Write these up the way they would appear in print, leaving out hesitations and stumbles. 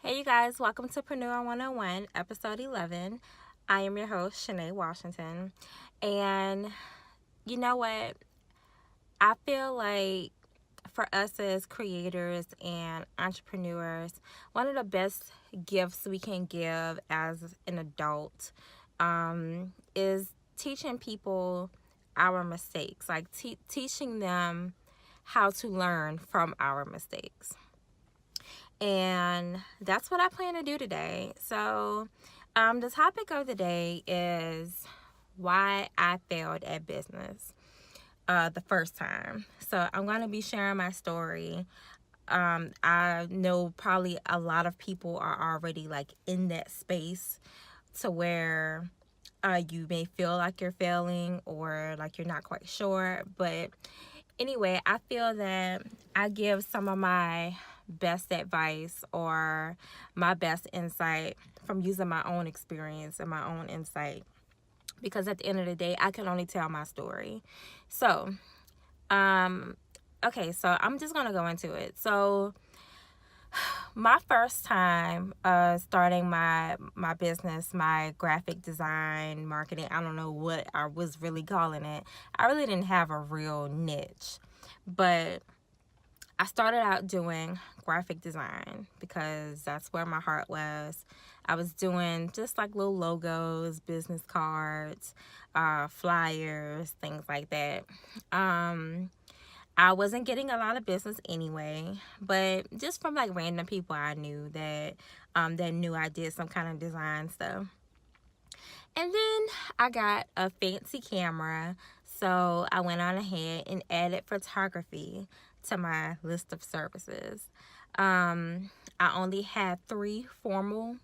Hey you guys, welcome to Preneur 101, episode 11. I am your host, Shanae Washington. And you know what? I feel like for us as creators and entrepreneurs, one of the best gifts we can give as an adult is teaching people our mistakes, like teaching them how to learn from our mistakes. And that's what I plan to do today. So, the topic of the day is why I failed at business the first time. So, I'm going to be sharing my story. I know probably a lot of people are already like in that space to where you may feel like you're failing or like you're not quite sure. But anyway, I feel that I give some of my best advice or my best insight from using my own experience and my own insight, because at the end of the day I can only tell my story. So okay, so I'm just gonna go into it. So my first time starting my business, my graphic design marketing, I don't know what I was really calling it. I really didn't have a real niche, but I started out doing graphic design because that's where my heart was. I was doing just like little logos, business cards, flyers, things like that. I wasn't getting a lot of business anyway, but just from like random people I knew that knew I did some kind of design stuff. And then I got a fancy camera, so I went on ahead and added photography to my list of services. I only had 3 formal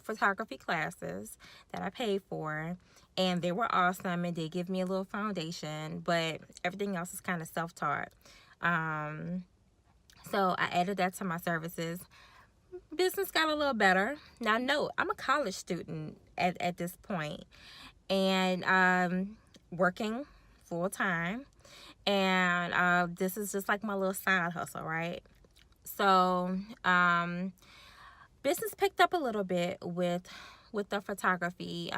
photography classes that I paid for, and they were awesome and they give me a little foundation, but everything else is kind of self-taught. Um, so I added that to my services. Business got a little better. Now, no, I'm a college student at this point, and working full time, and this is just like my little side hustle, right? So business picked up a little bit with the photography.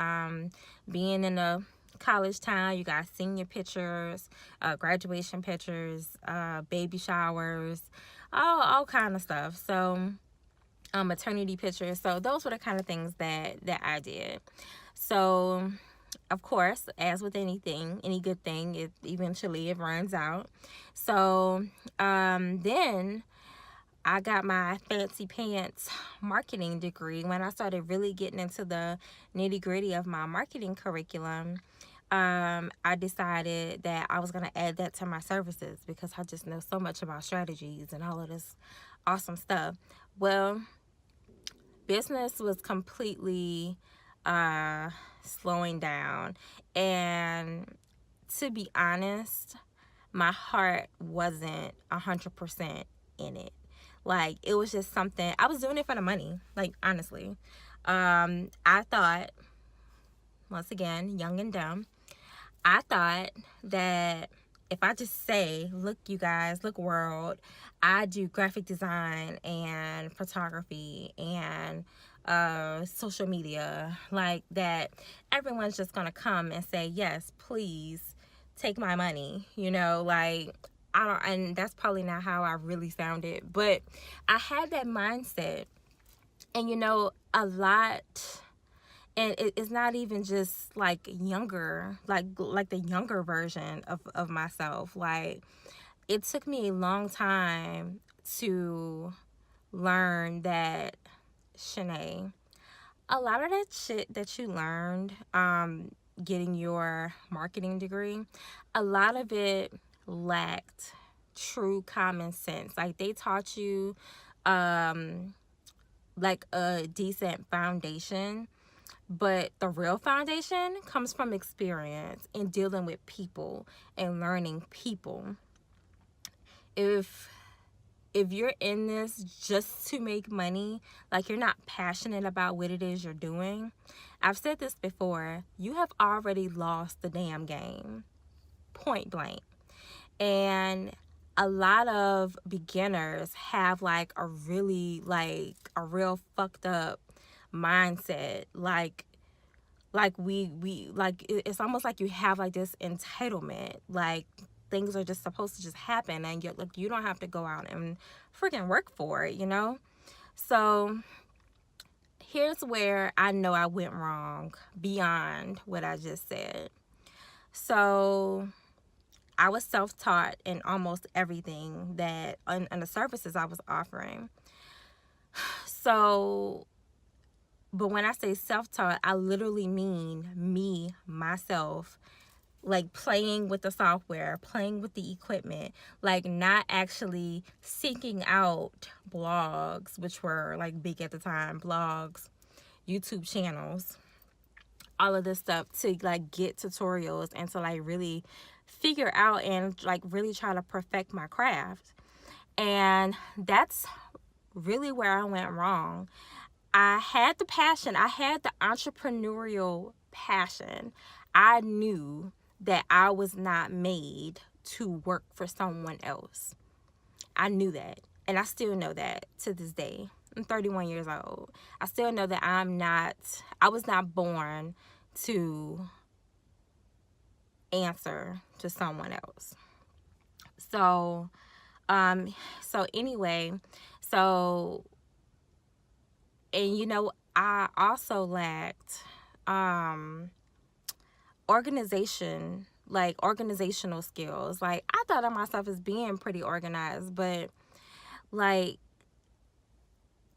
Being in a college town, you got senior pictures, graduation pictures, baby showers, all kind of stuff. So maternity pictures. So those were the kind of things that I did. So of course, as with anything, any good thing, it runs out. So then I got my fancy pants marketing degree. When I started really getting into the nitty gritty of my marketing curriculum, I decided that I was going to add that to my services because I just know so much about strategies and all of this awesome stuff. Well, business was completely slowing down. And to be honest, my heart wasn't 100% in it. Like, it was just something, I was doing it for the money, like, honestly. I thought, once again, young and dumb, I thought that if I just say, look, you guys, look, world, I do graphic design and photography and social media, like that, everyone's just gonna come and say, yes, please take my money, like, I don't, and that's probably not how I really sounded, but I had that mindset. And a lot, and it's not even just like younger, like the younger version of myself. Like, it took me a long time to learn that, Shanae, a lot of that shit that you learned getting your marketing degree, a lot of it lacked true common sense. Like, they taught you like a decent foundation, but the real foundation comes from experience and dealing with people and learning people. If you're in this just to make money, like you're not passionate about what it is you're doing, I've said this before, you have already lost the damn game. Point blank. And a lot of beginners have like a really like a real fucked up mindset. Like we like it's almost like you have like this entitlement, like things are just supposed to just happen, and you're like, you don't have to go out and freaking work for it, you know. So here's where I know I went wrong beyond what I just said. So I was self-taught in almost everything that on the services I was offering. So, but when I say self-taught, I literally mean me, myself, like playing with the software, playing with the equipment, like not actually seeking out blogs, which were like big at the time, blogs, YouTube channels, all of this stuff to like get tutorials and to like really figure out and like really try to perfect my craft. And that's really where I went wrong. I had the passion, I had the entrepreneurial passion. I knew that I was not made to work for someone else. I knew that. And I still know that to this day. I'm 31 years old. I still know that I was not born to answer to someone else. So, anyway, and you know, I also lacked, organizational skills. Like, I thought of myself as being pretty organized, but like,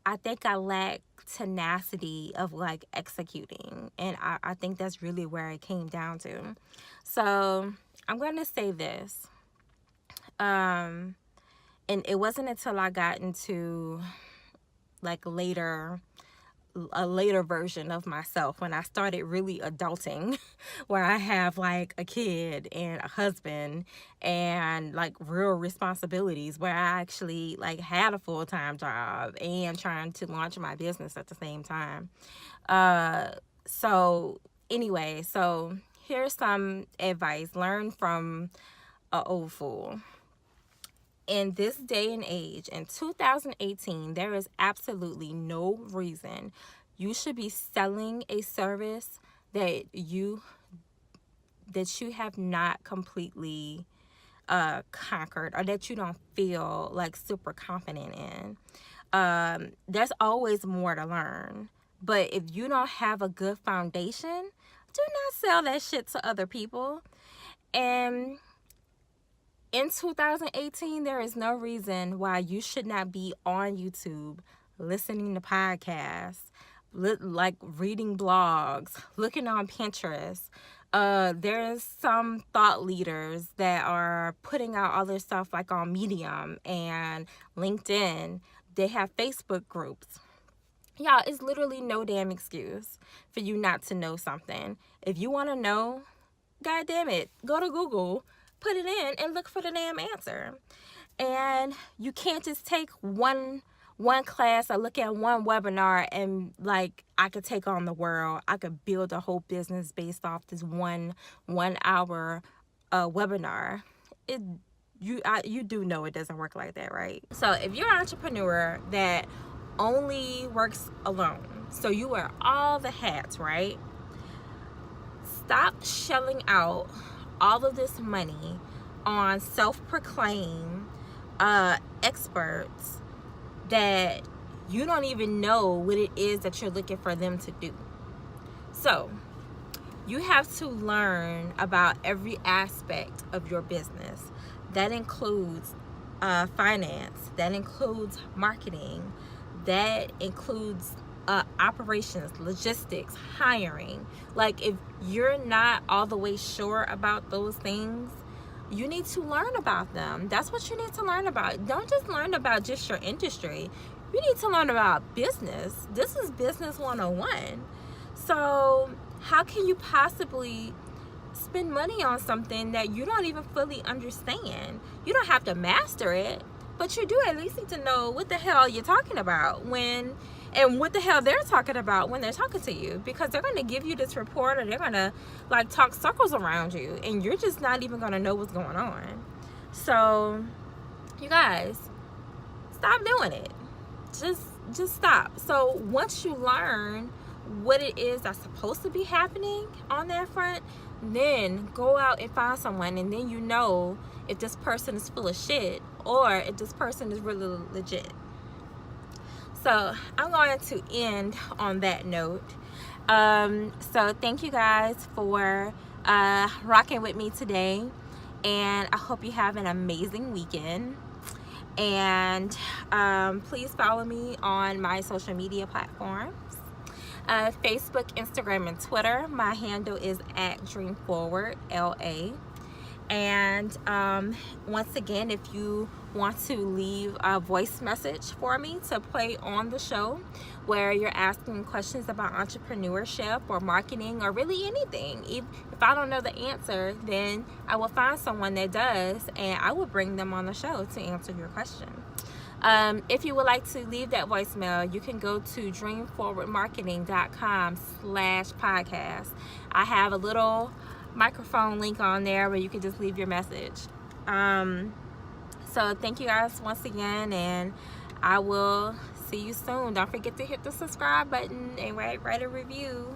I think I lack tenacity of like executing, and I think that's really where it came down to. So I'm going to say this, and it wasn't until I got into like a later version of myself, when I started really adulting, where I have like a kid and a husband and like real responsibilities, where I actually like had a full-time job and trying to launch my business at the same time. So anyway, so here's some advice. Learn from an old fool. In this day and age, in 2018, there is absolutely no reason you should be selling a service that you have not completely conquered, or that you don't feel like super confident in. There's always more to learn, but if you don't have a good foundation, do not sell that shit to other people. And in 2018, there is no reason why you should not be on YouTube, listening to podcasts, like reading blogs, looking on Pinterest. There's some thought leaders that are putting out all their stuff like on Medium and LinkedIn. They have Facebook groups. Y'all, it's literally no damn excuse for you not to know something. If you want to know, God damn it, go to Google, put it in, and look for the damn answer. And you can't just take one class or look at one webinar and like, I could take on the world. I could build a whole business based off this one hour webinar. You do know it doesn't work like that, right? So if you're an entrepreneur that only works alone, so you wear all the hats, right? Stop shelling out all of this money on self-proclaimed experts that you don't even know what it is that you're looking for them to do. So you have to learn about every aspect of your business. That includes finance, that includes marketing, that includes operations, logistics, hiring. Like, if you're not all the way sure about those things, you need to learn about them. That's what you need to learn about. Don't just learn about just your industry. You need to learn about business. This is business 101. So how can you possibly spend money on something that you don't even fully understand? You don't have to master it, but you do at least need to know what the hell you're talking about and what the hell they're talking about when they're talking to you, because they're going to give you this report, or they're going to like talk circles around you, and you're just not even going to know what's going on. So You guys, stop doing it. Just stop. So once you learn what it is that's supposed to be happening on that front, then go out and find someone, and then you know if this person is full of shit or if this person is really legit. So I'm going to end on that note. So thank you guys for rocking with me today, and I hope you have an amazing weekend. And please follow me on my social media platforms, Facebook, Instagram, and Twitter. My handle is @DreamForwardLA. And once again, if you want to leave a voice message for me to play on the show, where you're asking questions about entrepreneurship or marketing or really anything, if I don't know the answer, then I will find someone that does, and I will bring them on the show to answer your question. If you would like to leave that voicemail, you can go to dreamforwardmarketing.com/podcast. I have a little microphone link on there where you can just leave your message. So thank you guys once again, and I will see you soon. Don't forget to hit the subscribe button and write a review.